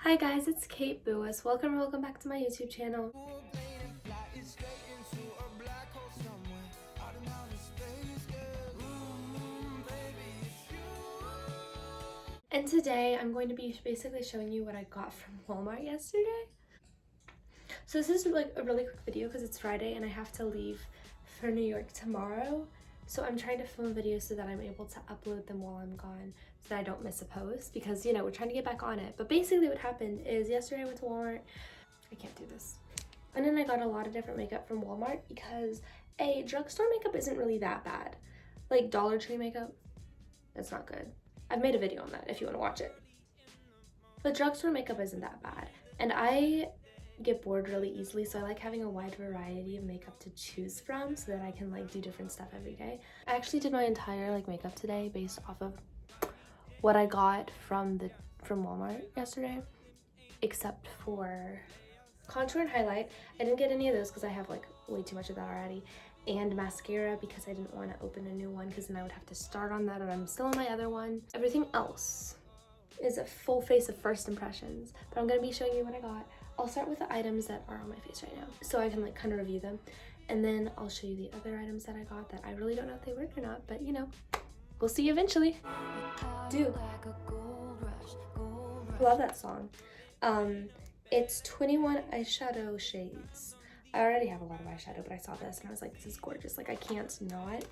Hi guys, it's katebouis. Welcome back to my YouTube channel. And today I'm going to be basically showing you what I got from Walmart yesterday. So this is like a really quick video because it's Friday and I have to leave for New York tomorrow. So I'm trying to film videos so that I'm able to upload them while I'm gone so that I don't miss a post because, you know, we're trying to get back on it. But basically what happened is yesterday I went to Walmart. I can't do this. And then I got a lot of different makeup from Walmart because drugstore makeup isn't really that bad. Like Dollar Tree makeup, that's not good. I've made a video on that if you want to watch it. But drugstore makeup isn't that bad. And I get bored really easily, so I like having a wide variety of makeup to choose from so that I can like do different stuff every day. I actually did my entire like makeup today based off of what I got from Walmart yesterday, except for contour and highlight. I didn't get any of those because I have like way too much of that already, and mascara because I didn't want to open a new one because then I would have to start on that and I'm still on my other one. Everything else is a full face of first impressions, but I'm going to be showing you what I got. I'll start with the items that are on my face right now so I can like kind of review them, and then I'll show you the other items that I got that I really don't know if they work or not, but you know, we'll see eventually. Dude, love that song. It's 21 eyeshadow shades. I already have a lot of eyeshadow, but I saw this and I was like, this is gorgeous. Like I can't not.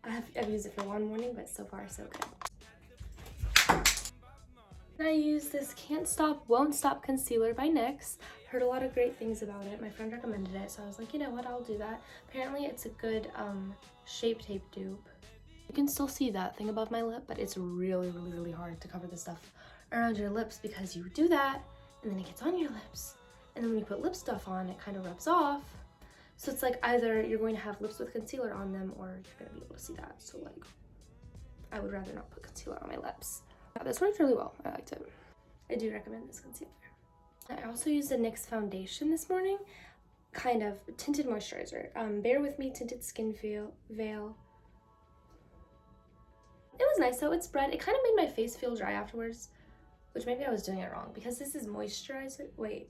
I've used it for one morning, but so far so good. I use this Can't Stop, Won't Stop concealer by NYX. Heard a lot of great things about it. My friend recommended it, so I was like, you know what, I'll do that. Apparently it's a good Shape Tape dupe. You can still see that thing above my lip, but it's really hard to cover the stuff around your lips because you do that and then it gets on your lips. And then when you put lip stuff on, it kind of rubs off. So it's like either you're going to have lips with concealer on them or you're going to be able to see that. So like, I would rather not put concealer on my lips. This worked really well. I liked it. I do recommend this concealer. I also used a NYX foundation this morning, kind of tinted moisturizer. Bear With Me Tinted Skin Veil. It was nice though. It spread. It kind of made my face feel dry afterwards, which maybe I was doing it wrong because this is moisturizer. Wait.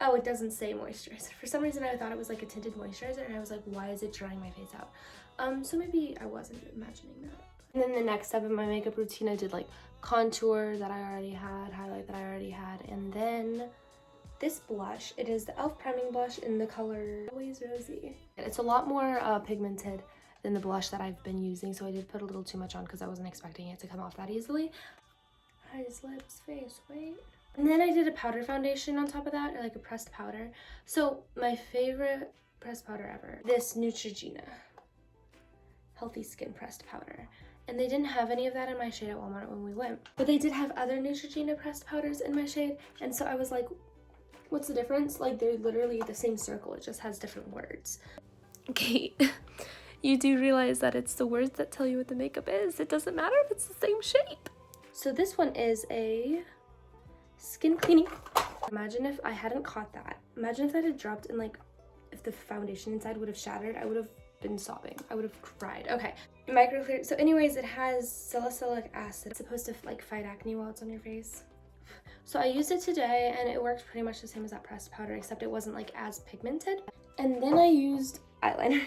Oh, it doesn't say moisturizer. For some reason I thought it was like a tinted moisturizer and I was like, why is it drying my face out? So maybe I wasn't imagining that. And then the next step in my makeup routine, I did like contour that I already had, highlight that I already had, and then this blush. It is the e.l.f. priming blush in the color Always Rosy. And it's a lot more pigmented than the blush that I've been using, so I did put a little too much on because I wasn't expecting it to come off that easily. Eyes, lips, face, wait. And then I did a powder foundation on top of that, or like a pressed powder. So my favorite pressed powder ever, this Neutrogena Healthy Skin Pressed Powder. And they didn't have any of that in my shade at Walmart when we went. But they did have other Neutrogena pressed powders in my shade. And so I was like, what's the difference? Like they're literally the same circle. It just has different words. Kate, you do realize that it's the words that tell you what the makeup is. It doesn't matter if it's the same shape. So this one is a skin cleaning. Imagine if I hadn't caught that. Imagine if that had dropped and like if the foundation inside would have shattered, I would have been sobbing. I would have cried. Okay, micro clear. So anyways, it has salicylic acid. It's supposed to like fight acne while it's on your face. So I used it today and it worked pretty much the same as that pressed powder, except it wasn't like as pigmented. And then I used eyeliner.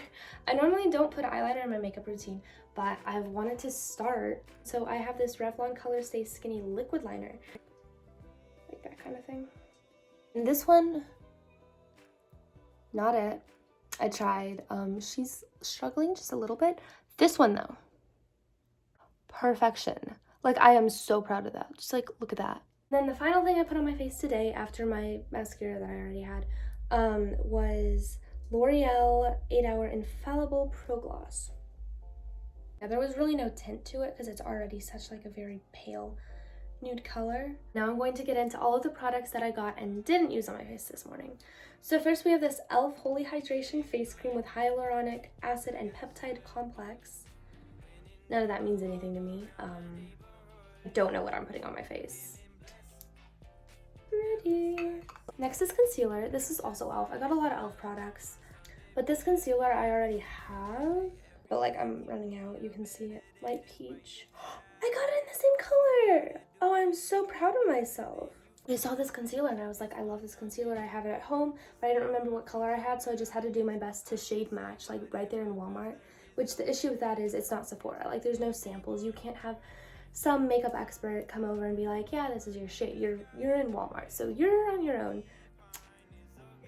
I normally don't put eyeliner in my makeup routine, but I've wanted to start. So I have this Revlon Color Stay Skinny liquid liner. Like that kind of thing. And this one, not it. I tried. She's struggling just a little bit. This one though, perfection. Like I am so proud of that. Just like look at that. Then the final thing I put on my face today after my mascara that I already had was L'Oreal 8-Hour Infallible Pro Gloss. Yeah, there was really no tint to it because it's already such like a very pale nude color. Now I'm going to get into all of the products that I got and didn't use on my face this morning. So first we have this e.l.f. Holy Hydration Face Cream with Hyaluronic Acid and Peptide Complex. None of that means anything to me. I don't know what I'm putting on my face. Ready. Next is concealer. This is also e.l.f. I got a lot of e.l.f. products, but this concealer I already have, but like I'm running out. You can see it. Light peach. I got it in the same color. Oh, I'm so proud of myself. I saw this concealer and I was like, I love this concealer. I have it at home, but I didn't remember what color I had, so I just had to do my best to shade match, like right there in Walmart. Which the issue with that is it's not Sephora. Like, there's no samples. You can't have some makeup expert come over and be like, yeah, this is your shade. You're in Walmart, so you're on your own.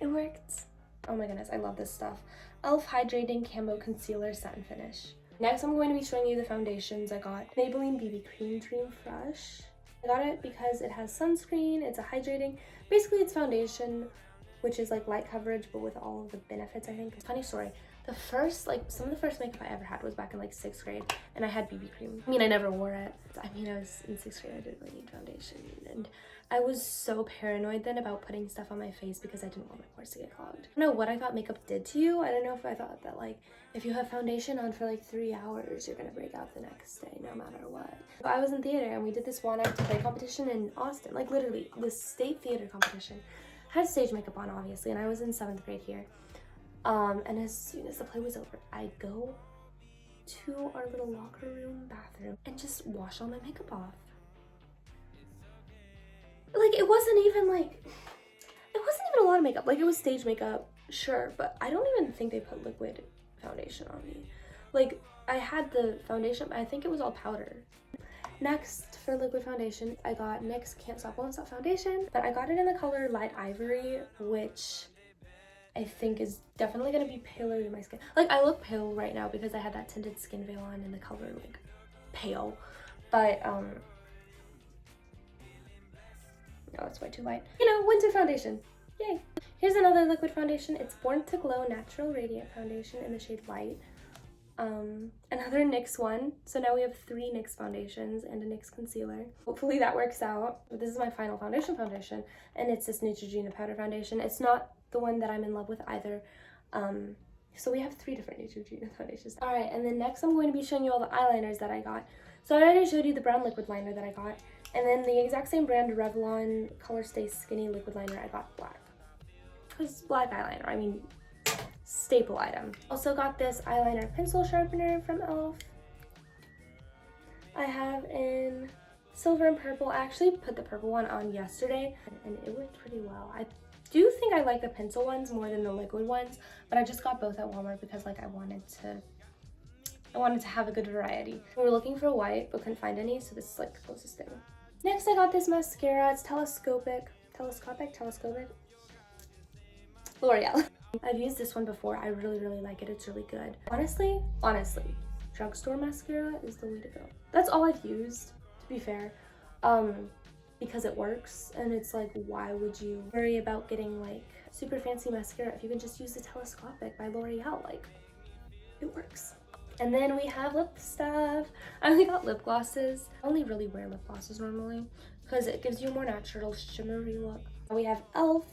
It worked. Oh my goodness, I love this stuff. e.l.f. Hydrating Camo Concealer Satin Finish. Next, I'm going to be showing you the foundations I got. Maybelline BB Cream Dream Fresh. I got it because it has sunscreen, it's a hydrating, basically it's foundation, which is like light coverage, but with all of the benefits, I think. Funny story, some of the first makeup I ever had was back in like 6th grade, and I had BB cream. I mean, I never wore it. I mean, I was in 6th grade, I didn't really need foundation, and I was so paranoid then about putting stuff on my face because I didn't want my pores to get clogged. I don't know what I thought makeup did to you. I don't know if I thought that like, if you have foundation on for like 3 hours, you're gonna break out the next day no matter what. So I was in theater and we did this one act play competition in Austin, like literally the state theater competition. Had stage makeup on obviously, and I was in 7th grade here. And as soon as the play was over, I go to our little locker room bathroom and just wash all my makeup off. Like, it wasn't even a lot of makeup. Like, it was stage makeup, sure, but I don't even think they put liquid foundation on me. Like, I had the foundation, but I think it was all powder. Next, for liquid foundation, I got NYX Can't Stop Won't Stop foundation, but I got it in the color Light Ivory, which I think is definitely gonna be paler than my skin. Like, I look pale right now because I had that tinted skin veil on in the color like pale, but no, it's way too light. You know, winter foundation, yay. Here's another liquid foundation. It's Born to Glow Natural Radiant Foundation in the shade Light. Another NYX one. So now we have 3 NYX foundations and a NYX concealer. Hopefully that works out. But this is my final foundation, and it's this Neutrogena powder foundation. It's not the one that I'm in love with either. So we have 3 different Neutrogena foundations. All right, and then next I'm going to be showing you all the eyeliners that I got. So I already showed you the brown liquid liner that I got, and then the exact same brand Revlon Color Stay Skinny liquid liner, I got black. Because black eyeliner, I mean, staple item. Also got this eyeliner pencil sharpener from e.l.f. I have in silver and purple. I actually put the purple one on yesterday and it worked pretty well. I do think I like the pencil ones more than the liquid ones, but I just got both at Walmart because like I wanted to have a good variety. We were looking for white but couldn't find any, so this is like the closest thing. Next I got this mascara. It's telescopic. L'Oreal. I've used this one before. I really like it. It's really good. Honestly, Drugstore mascara is the way to go. That's all I've used, to be fair, because it works, and it's like, why would you worry about getting like super fancy mascara if you can just use the Telescopic by L'Oreal? Like, it works. And then we have lip stuff. I only got lip glosses. I only really wear lip glosses normally because it gives you a more natural shimmery look. We have e.l.f.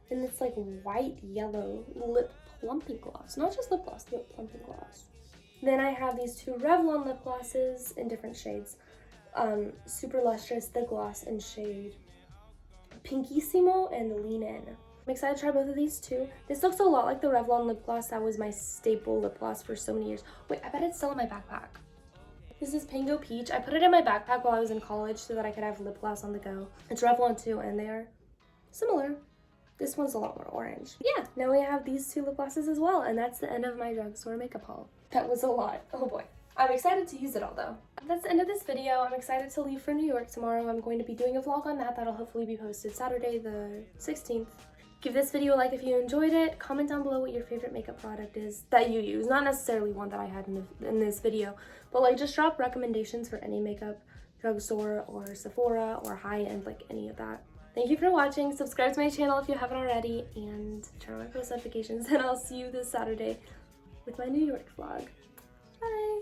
and it's like white yellow lip plumping gloss. Not just lip gloss, lip plumping gloss. Then I have these 2 Revlon lip glosses in different shades. Super Lustrous, the gloss in shade Pinkissimo and Lean In. I'm excited to try both of these too. This looks a lot like the Revlon lip gloss that was my staple lip gloss for so many years. Wait, I bet it's still in my backpack. This is Pango Peach. I put it in my backpack while I was in college so that I could have lip gloss on the go. It's Revlon too, and they are similar. This one's a lot more orange. Yeah, now we have these 2 lip glosses as well, and that's the end of my drugstore makeup haul. That was a lot. Oh boy. I'm excited to use it all though. That's the end of this video. I'm excited to leave for New York tomorrow. I'm going to be doing a vlog on that. That'll hopefully be posted Saturday the 16th. Give this video a like if you enjoyed it. Comment down below what your favorite makeup product is that you use. Not necessarily one that I had in this video, but like just drop recommendations for any makeup, drugstore or Sephora or high-end, like any of that. Thank you for watching. Subscribe to my channel if you haven't already, and turn on my post notifications, and I'll see you this Saturday with my New York vlog. Bye!